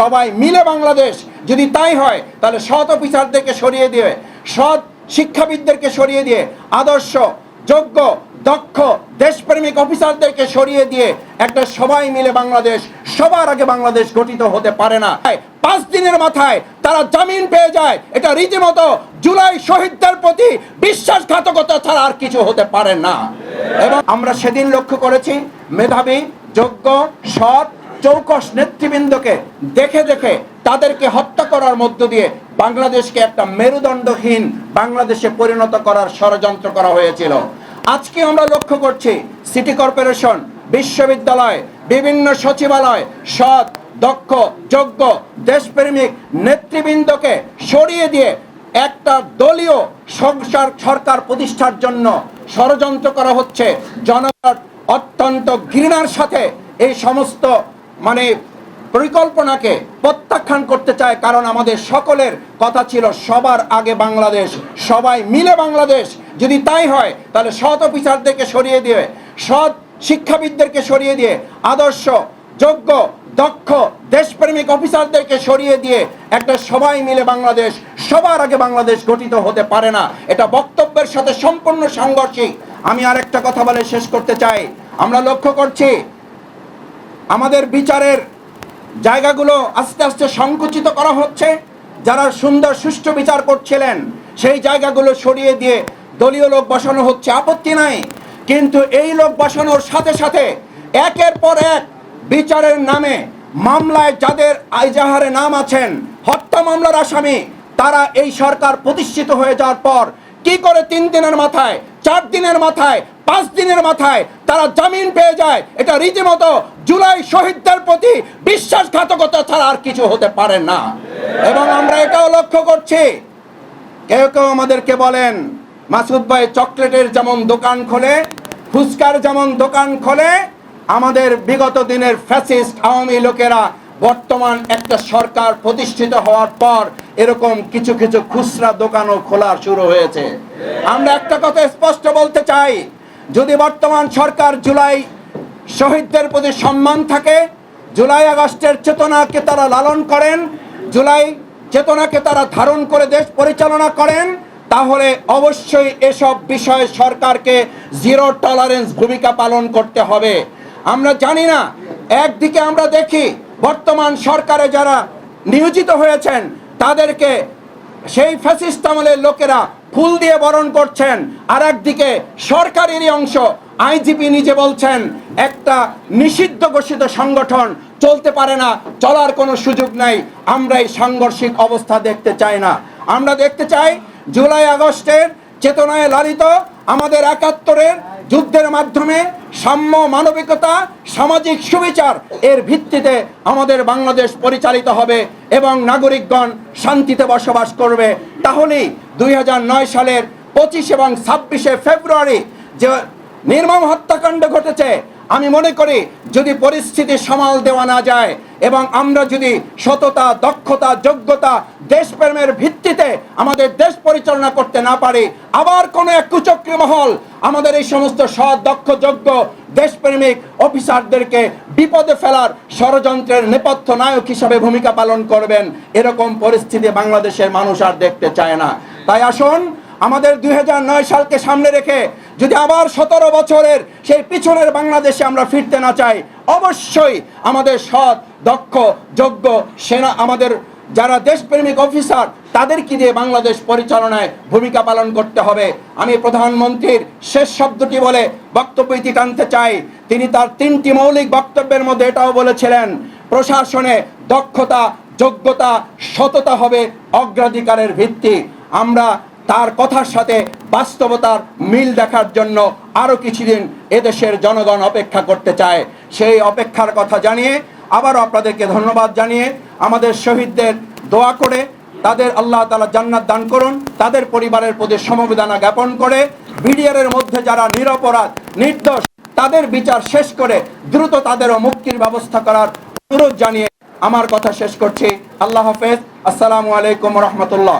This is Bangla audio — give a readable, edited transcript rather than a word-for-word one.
সবাই মিলে বাংলাদেশ। যদি তাই হয় তাহলে সৎ অফিসারদেরকে সরিয়ে দিয়ে, সৎ শিক্ষাবিদদেরকে সরিয়ে দিয়ে, আদর্শ, যোগ্য, দক্ষ, দেশপ্রেমিক অফিসারদেরকে সরিয়ে দিয়ে একটা সবাই মিলে বাংলাদেশ, সবার আগে বাংলাদেশ গঠিত হতে পারে না। 5 দিনের মাথায় তারা জামিন পেয়ে যায়, এটা রীতিমতো জুলাই শহীদদের প্রতি বিশ্বাসঘাতকতা ছাড়া আর কিছু হতে পারে না। এবং আমরা সেদিন লক্ষ্য করেছি মেধাবী, যোগ্য, সৎ, চৌকস নেতৃবৃন্দকে দেখে দেখে তাদেরকে হত্যা করার মধ্য দিয়ে বাংলাদেশকে একটা মেরুদণ্ডহীন বাংলাদেশে পরিণত করার ষড়যন্ত্র করা হয়েছিল। আজকে আমরা লক্ষ্য করছি সিটি কর্পোরেশন, বিশ্ববিদ্যালয়, বিভিন্ন সচিবালয় সৎ, দক্ষ, যোগ্য, দেশপ্রেমিক নেতৃবৃন্দকে সরিয়ে দিয়ে একটা দলীয় সরকার প্রতিষ্ঠার জন্য ষড়যন্ত্র করা হচ্ছে। জনগণ অত্যন্ত ঘৃণার সাথে এই সমস্ত পরিকল্পনাকে প্রত্যাখ্যান করতে চায়, কারণ আমাদের সকলের কথা ছিল সবার আগে বাংলাদেশ, সবাই মিলে বাংলাদেশ। যদি তাই হয় তাহলে সৎ অফিসারদেরকে সরিয়ে দিয়ে, সৎ শিক্ষাবিদদেরকে সরিয়ে দিয়ে, আদর্শ, যোগ্য, দক্ষ, দেশপ্রেমিক অফিসারদেরকে সরিয়ে দিয়ে একটা সবাই মিলে বাংলাদেশ, সবার আগে বাংলাদেশ গঠিত হতে পারে না। এটা বক্তব্যের সাথে সম্পূর্ণ সাংঘর্ষিক। আমি আরেকটা কথা বলে শেষ করতে চাই। আমরা লক্ষ্য করছি আমাদের বিচারের জায়গাগুলো আস্তে আস্তে সংকুচিত করা হচ্ছে। যারা সুন্দর সুষ্ঠু বিচার করছিলেন সেই জায়গাগুলো সরিয়ে দিয়ে দলীয় লোক বসানো হচ্ছে, আপত্তি নাই। কিন্তু এই লোক বসানোর সাথে সাথে একের পর এক বিচারের নামে মামলায় যাদের আইজাহারে নাম আছেন, হত্যা মামলার আসামি, তারা এই সরকার প্রতিষ্ঠিত হয়ে যাওয়ার পর কি করে 3 দিনের মাথায়, 4 দিনের মাথায়, 5 দিনের মাথায় তারা জামিন পেয়ে যায়, এটা রীতিমতো জুলাই শহীদদের প্রতি বিশ্বাসঘাতকতা ছাড়া আর কিছু হতে পারে না। এবং আমরা এটাও লক্ষ্য করছি, কেউ কেউ আমাদেরকে বলেন মাসুদ ভাই চকলেটের যেমন দোকান খোলে, ফুচকার যেমন দোকান খোলে, আমাদের বিগত দিনের ফ্যাসিস্ট আওয়ামী লোকেরা বর্তমান একটা সরকার প্রতিষ্ঠিত হওয়ার পর এরকম কিছু কিছু খুচরা দোকানও খোলা শুরু হয়েছে। আমরা একটা কথা স্পষ্ট বলতে চাই, যদি বর্তমান সরকার জুলাই শহীদদের প্রতি সম্মান থাকে, জুলাই আগস্টের চেতনাকে তারা লালন করেন, জুলাই চেতনাকে তারা ধারণ করে দেশ পরিচালনা করেন, তাহলে অবশ্যই এসব বিষয়ে সরকারকে জিরো টলারেন্স ভূমিকা পালন করতে হবে। আমরা জানি না, একদিকে আমরা দেখি বর্তমান সরকারে যারা নিয়োজিত হয়েছেন তাদেরকে সেই ফ্যাসিস্ট আমলের লোকেরা ফুল দিয়ে বরণ করছেন, আর একদিকে সরকারেরই অংশ আইজিপি নিজে বলছেন একটা নিষিদ্ধ ঘোষিত সংগঠন চলতে পারে না, চলার কোনো সুযোগ নাই। আমরা এই সাংঘর্ষিক অবস্থা দেখতে চাই না। আমরা দেখতে চাই জুলাই আগস্টের চেতনায় লালিত আমাদের 71-এর যুদ্ধের মাধ্যমে সাম্য, মানবিকতা, সামাজিক সুবিচার এর ভিত্তিতে আমাদের বাংলাদেশ পরিচালিত হবে এবং নাগরিকগণ শান্তিতে বসবাস করবে। তাহলেই 2009 সালের 25 এবং 26শে ফেব্রুয়ারি যে নির্মম হত্যাকাণ্ড ঘটেছে, আমি মনে করি যদি পরিস্থিতি সামাল দেওয়া না যায় এবং আমরা যদি সততা, দক্ষতা, যোগ্যতা, দেশপ্রেমের ভিত্তিতে আমাদের দেশ পরিচালনা করতে না পারি, আবার কোনো এক কুচক্রী মহল আমাদের এই সমস্ত সৎ, দক্ষ, যোগ্য, দেশপ্রেমিক অফিসারদেরকে বিপদে ফেলার ষড়যন্ত্রের নেপথ্য নায়ক হিসাবে ভূমিকা পালন করবেন। এরকম পরিস্থিতি বাংলাদেশের মানুষ আর দেখতে চায় না। তাই আসুন, আমাদের 2009 সালকে সামনে রেখে যদি আবার 17 বছরের সেই পিছনের বাংলাদেশে আমরা ফিরতে না চাই, অবশ্যই আমাদের সৎ, দক্ষ, যোগ্য সেনা, আমাদের যারা দেশপ্রেমিক অফিসার, তাদেরকে দিয়ে বাংলাদেশ পরিচালনায় ভূমিকা পালন করতে হবে। আমি প্রধানমন্ত্রীর শেষ শব্দটি বলে বক্তব্য ইতি টানতে চাই। তিনি তার 3টি মৌলিক বক্তব্যের মধ্যে এটাও বলেছিলেন, প্রশাসনে দক্ষতা, যোগ্যতা, সততা হবে অগ্রাধিকারের ভিত্তি। আমরা তার কথার সাথে বাস্তবতার মিল দেখার জন্য আরও কিছুদিন এদেশের জনগণ অপেক্ষা করতে চায়। সেই অপেক্ষার কথা জানিয়ে আবারও আপনাদেরকে ধন্যবাদ জানিয়ে আমাদের শহীদদের দোয়া করে তাদের আল্লাহ তাআলা জান্নাত দান করুন, তাদের পরিবারের প্রতি সমবেদনা জ্ঞাপন করে বিডিআরের মধ্যে যারা নিরপরাধ, নির্দোষ, তাদের বিচার শেষ করে দ্রুত তাদেরও মুক্তির ব্যবস্থা করার অনুরোধ জানিয়ে আমার কথা শেষ করছি। আল্লাহ হাফেজ। আসসালামু আলাইকুম রহমতুল্লাহ।